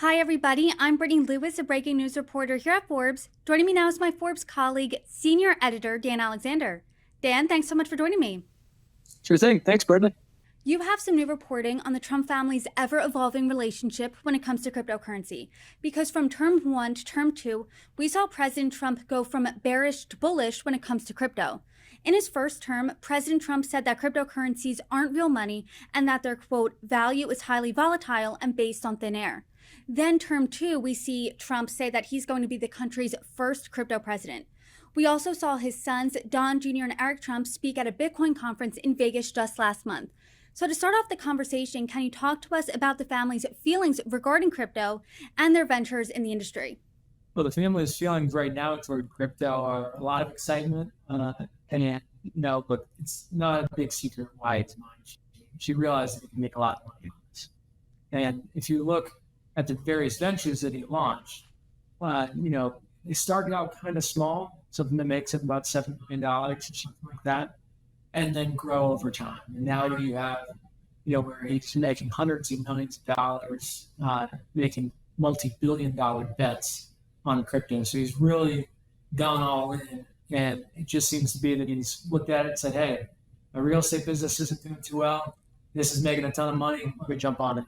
Hi, everybody. I'm Brittany Lewis, a breaking news reporter here at Forbes. Joining me now is my Forbes colleague, senior editor Dan Alexander. Dan, thanks so much for joining me. Sure thing. Thanks, Brittany. You have some new reporting on the Trump family's ever-evolving relationship when it comes to cryptocurrency. Because from term one to term two, we saw President Trump go from bearish to bullish when it comes to crypto. In his first term, President Trump said that cryptocurrencies aren't real money and that their, quote, value is highly volatile and based on thin air. Then term two, we see Trump say that he's going to be the country's first crypto president. We also saw his sons, Don Jr. and Eric Trump, speak at a Bitcoin conference in Vegas just last month. So to start off the conversation, can you talk to us about the family's feelings regarding crypto and their ventures in the industry? Well, the family's feelings right now toward crypto are a lot of excitement, but it's not a big secret why it's mine. She realized that he can make a lot of money on this. And if you look at the various ventures that he launched, they started out kind of small, something that makes up about $7 million or something like that, and then grow over time. And now you have, where he's making hundreds of millions of dollars, making multi-billion-dollar bets on crypto. So he's really gone all in, and it just seems to be that he's looked at it and said, hey, my real estate business isn't doing too well. This is making a ton of money. I'm going to jump on it.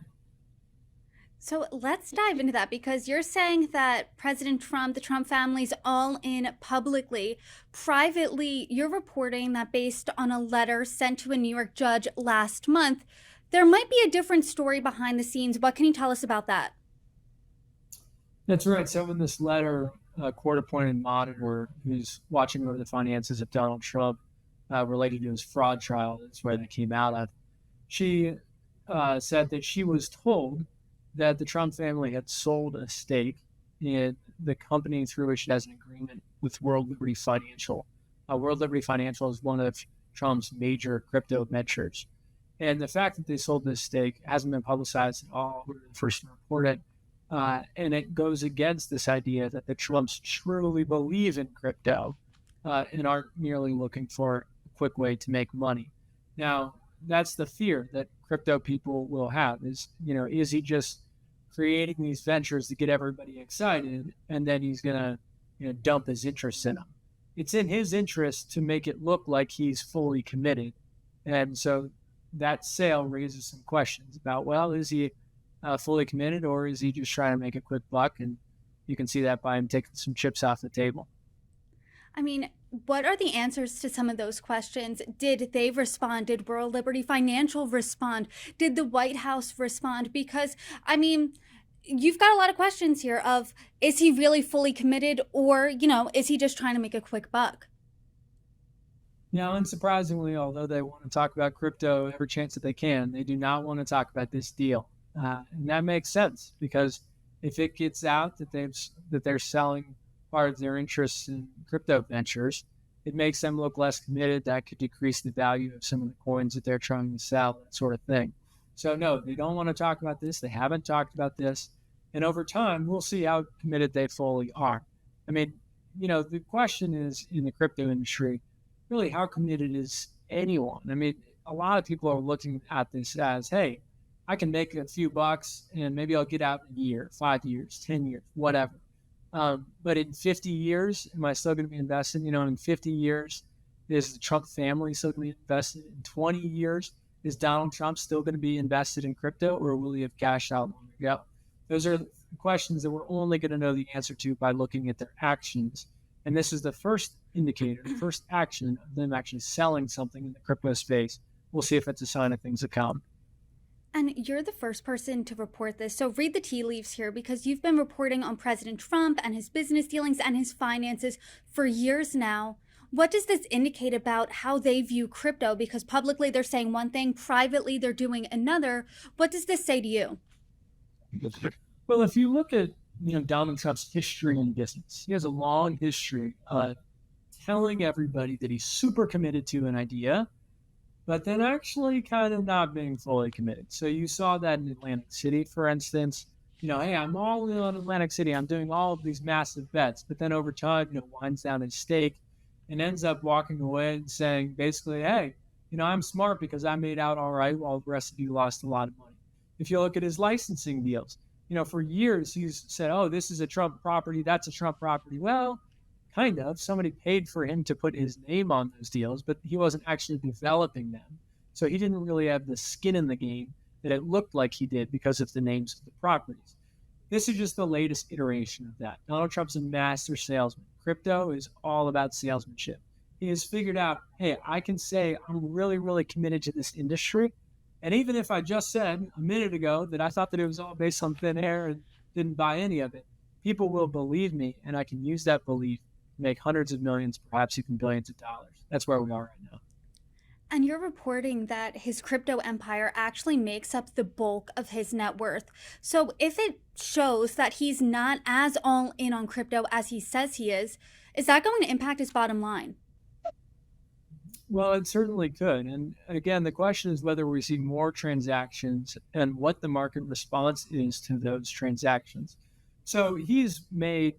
So let's dive into that, because you're saying that President Trump, the Trump family's all in publicly. Privately, you're reporting that based on a letter sent to a New York judge last month, there might be a different story behind the scenes. What can you tell us about that? That's right. So in this letter, a court-appointed monitor who's watching over the finances of Donald Trump related to his fraud trial, that's where they came out of, she said that she was told that the Trump family had sold a stake in the company through which it has an agreement with World Liberty Financial. World Liberty Financial is one of Trump's major crypto ventures. And the fact that they sold this stake hasn't been publicized at all. We're the first to report it. And it goes against this idea that the Trumps truly believe in crypto and aren't merely looking for a quick way to make money. Now, that's the fear that crypto people will have is he just creating these ventures to get everybody excited and then he's going to, dump his interest in them. It's in his interest to make it look like he's fully committed. And so that sale raises some questions about, well, is he fully committed or is he just trying to make a quick buck? And you can see that by him taking some chips off the table. I mean, what are the answers to some of those questions? Did they respond? Did World Liberty Financial respond? Did the White House respond? Because, you've got a lot of questions here of, is he really fully committed or, is he just trying to make a quick buck? Now, unsurprisingly, although they want to talk about crypto every chance that they can, they do not want to talk about this deal. And that makes sense because if it gets out that they're selling part of their interests in crypto ventures, it makes them look less committed. That could decrease the value of some of the coins that they're trying to sell, that sort of thing. So no, they don't want to talk about this. They haven't talked about this. And over time, we'll see how committed they fully are. The question is in the crypto industry, really how committed is anyone? A lot of people are looking at this as, hey, I can make a few bucks and maybe I'll get out in a year, 5 years, 10 years, whatever. But in 50 years, am I still going to be invested? In 50 years, is the Trump family still going to be invested? In 20 years, is Donald Trump still going to be invested in crypto or will he have cashed out long ago? Those are questions that we're only going to know the answer to by looking at their actions. And this is the first indicator, the first action of them actually selling something in the crypto space. We'll see if it's a sign of things to come. And you're the first person to report this. So read the tea leaves here because you've been reporting on President Trump and his business dealings and his finances for years now. What does this indicate about how they view crypto? Because publicly they're saying one thing, privately they're doing another. What does this say to you? Well, if you look at Donald Trump's history in business, he has a long history of telling everybody that he's super committed to an idea, but then actually kind of not being fully committed. So you saw that in Atlantic City, for instance. Hey, I'm all in on Atlantic City. I'm doing all of these massive bets. But then over time, winds down his stake and ends up walking away and saying basically, hey, I'm smart because I made out all right while the rest of you lost a lot of money. If you look at his licensing deals, for years he's said, oh, this is a Trump property, that's a Trump property. Well, kind of. Somebody paid for him to put his name on those deals, but he wasn't actually developing them. So he didn't really have the skin in the game that it looked like he did because of the names of the properties. This is just the latest iteration of that. Donald Trump's a master salesman. Crypto is all about salesmanship. He has figured out, hey, I can say I'm really, really committed to this industry. And even if I just said a minute ago that I thought that it was all based on thin air and didn't buy any of it, people will believe me, and I can use that belief to make hundreds of millions, perhaps even billions of dollars. That's where we are right now. And you're reporting that his crypto empire actually makes up the bulk of his net worth. So if it shows that he's not as all in on crypto as he says he is that going to impact his bottom line? Well, it certainly could. And again, the question is whether we see more transactions and what the market response is to those transactions. So he's made,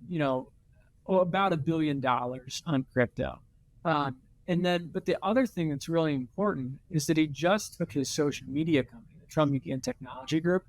about $1 billion on crypto. But the other thing that's really important is that he just took his social media company, the Trump Media and Technology Group,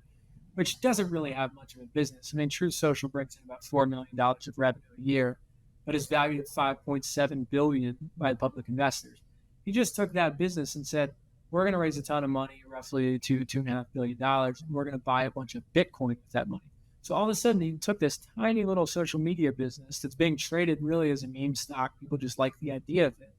which doesn't really have much of a business. I mean, True Social brings in about $4 million of revenue a year, but is valued at $5.7 billion by public investors. He just took that business and said, we're going to raise a ton of money, roughly $2.5 billion. And we're going to buy a bunch of Bitcoin with that money. So all of a sudden, he took this tiny little social media business that's being traded really as a meme stock. People just like the idea of it.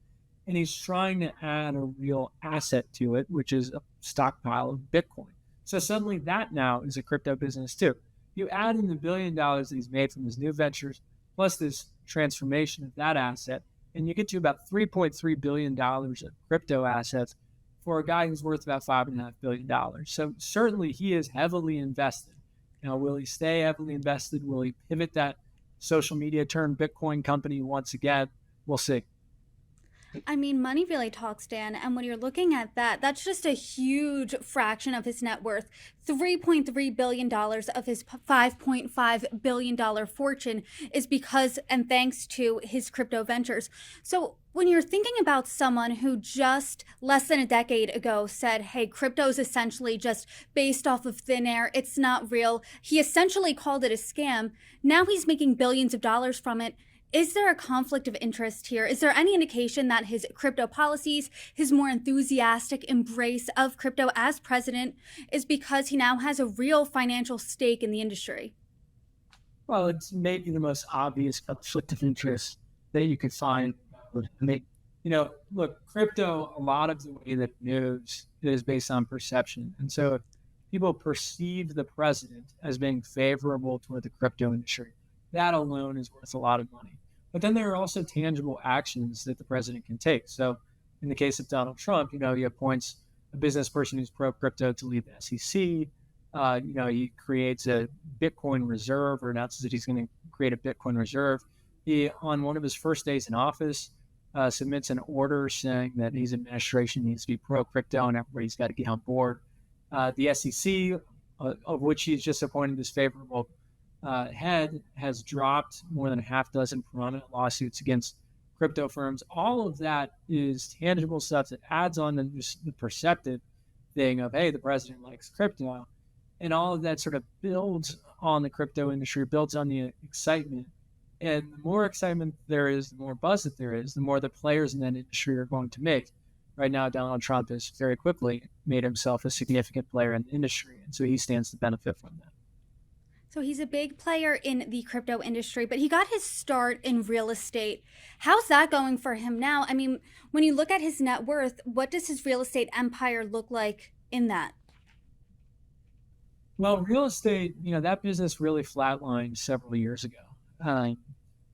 And he's trying to add a real asset to it, which is a stockpile of Bitcoin. So suddenly that now is a crypto business too. You add in the $1 billion that he's made from his new ventures, plus this transformation of that asset, and you get to about $3.3 billion of crypto assets for a guy who's worth about $5.5 billion. So certainly he is heavily invested. Now, will he stay heavily invested? Will he pivot that social media turned Bitcoin company once again? We'll see. I mean, money really talks, Dan. And when you're looking at that, that's just a huge fraction of his net worth. $3.3 billion of his $5.5 billion fortune is because and thanks to his crypto ventures. So when you're thinking about someone who just less than a decade ago said, hey, crypto is essentially just based off of thin air, it's not real, he essentially called it a scam. Now he's making billions of dollars from it. Is there a conflict of interest here? Is there any indication that his crypto policies, his more enthusiastic embrace of crypto as president, is because he now has a real financial stake in the industry? Well, it's maybe the most obvious conflict of interest that you could find. I mean, look, crypto, a lot of the way that it moves is based on perception. And so if people perceive the president as being favorable toward the crypto industry, that alone is worth a lot of money. But then there are also tangible actions that the president can take. So in the case of Donald Trump, he appoints a business person who's pro-crypto to lead the SEC. He creates a Bitcoin reserve or announces that he's going to create a Bitcoin reserve. He, on one of his first days in office, submits an order saying that his administration needs to be pro-crypto and everybody's got to get on board. The SEC, of which he's just appointed as favorable head, has dropped more than a half dozen prominent lawsuits against crypto firms. All of that is tangible stuff that adds on to just the perceptive thing of, hey, the president likes crypto. And all of that sort of builds on the crypto industry, builds on the excitement. And the more excitement there is, the more buzz that there is, the more the players in that industry are going to make. Right now, Donald Trump has very quickly made himself a significant player in the industry. And so he stands to benefit from that. So he's a big player in the crypto industry, but he got his start in real estate. How's that going for him now? I mean, when you look at his net worth, what does his real estate empire look like in that? Well, real estate, that business really flatlined several years ago.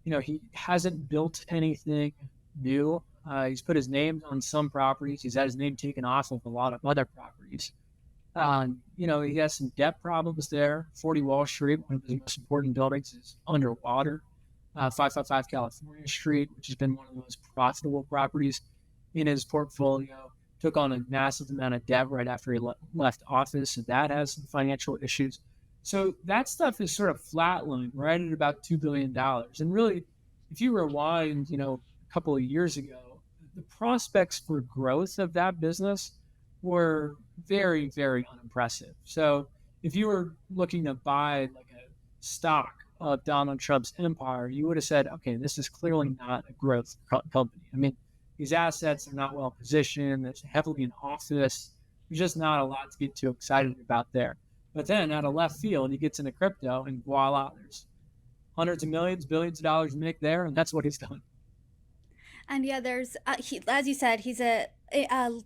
He hasn't built anything new. He's put his name on some properties. He's had his name taken off of a lot of other properties. He has some debt problems there. 40 Wall Street, one of his most important buildings, is underwater. 555 California Street, which has been one of the most profitable properties in his portfolio, took on a massive amount of debt right after he left office, and that has some financial issues. So that stuff is sort of flatlined right at about $2 billion. And really, if you rewind, a couple of years ago, the prospects for growth of that business were very, very unimpressive. So if you were looking to buy like a stock of Donald Trump's empire, you would have said, okay, this is clearly not a growth company. I mean, these assets are not well positioned. It's heavily in office. There's just not a lot to get too excited about there. But then out of left field, he gets into crypto and voila, there's hundreds of millions, billions of dollars to make there. And that's what he's done. And yeah, there's, as you said, he's a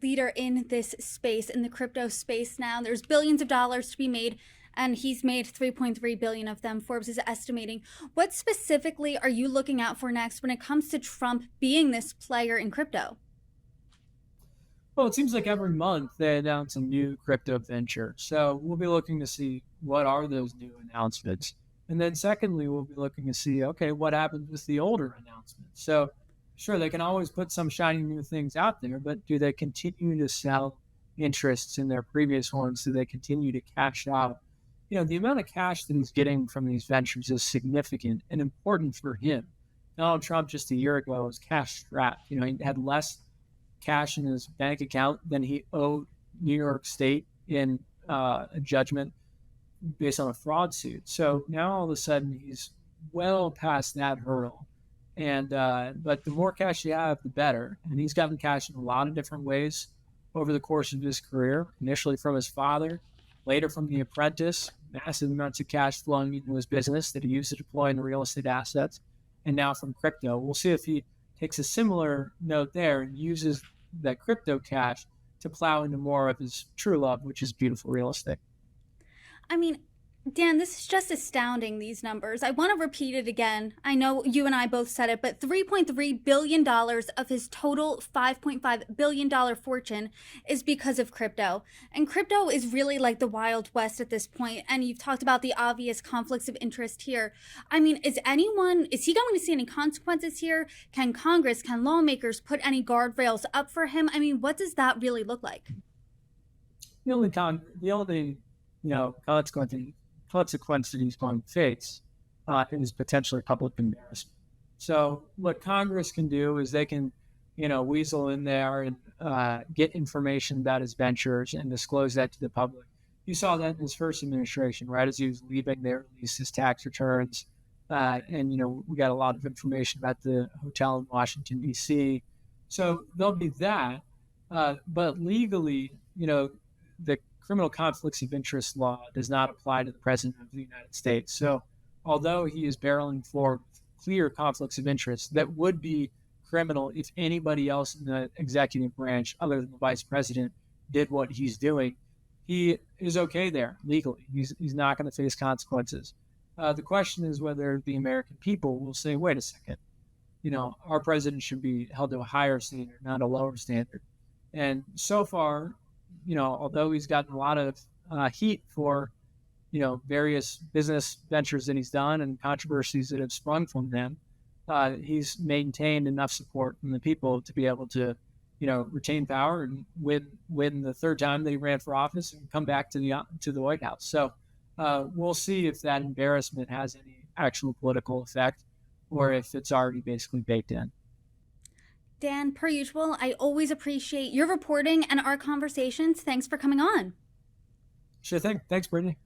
leader in this space, in the crypto space now. There's billions of dollars to be made, and he's made 3.3 billion of them, Forbes is estimating. What specifically are you looking out for next when it comes to Trump being this player in crypto? Well, it seems like every month they announce a new crypto venture. So we'll be looking to see what are those new announcements. And then secondly, we'll be looking to see, okay, what happens with the older announcements. So sure, they can always put some shiny new things out there, but do they continue to sell interests in their previous ones? Do they continue to cash out? The amount of cash that he's getting from these ventures is significant and important for him. Donald Trump just a year ago was cash strapped. He had less cash in his bank account than he owed New York State in a judgment based on a fraud suit. So now all of a sudden he's well past that hurdle. And but the more cash you have, the better. And he's gotten cash in a lot of different ways over the course of his career. Initially from his father, later from The Apprentice, massive amounts of cash flowing into his business that he used to deploy in real estate assets, and now from crypto. We'll see if he takes a similar note there and uses that crypto cash to plow into more of his true love, which is beautiful real estate. I mean, Dan, this is just astounding, these numbers. I want to repeat it again. I know you and I both said it, but $3.3 billion of his total $5.5 billion fortune is because of crypto. And crypto is really like the Wild West at this point. And you've talked about the obvious conflicts of interest here. I mean, is he going to see any consequences here? Can Congress, can lawmakers put any guardrails up for him? I mean, what does that really look like? The only consequence that he's going to face is potentially public embarrassment. So what Congress can do is they can, weasel in there and get information about his ventures and disclose that to the public. You saw that in his first administration, right? As he was leaving, they released his tax returns. And we got a lot of information about the hotel in Washington, D.C. So there'll be that. But legally, the criminal conflicts of interest law does not apply to the president of the United States. So although he is barreling for clear conflicts of interest that would be criminal if anybody else in the executive branch other than the vice president did what he's doing, he is okay there legally. He's not going to face consequences. The question is whether the American people will say, wait a second, our president should be held to a higher standard, not a lower standard. And so far, although he's gotten a lot of heat for, various business ventures that he's done and controversies that have sprung from them, he's maintained enough support from the people to be able to, retain power and win the third time that he ran for office and come back to the White House. So we'll see if that embarrassment has any actual political effect or if it's already basically baked in. Dan, per usual, I always appreciate your reporting and our conversations. Thanks for coming on. Sure thing. Thanks, Brittany.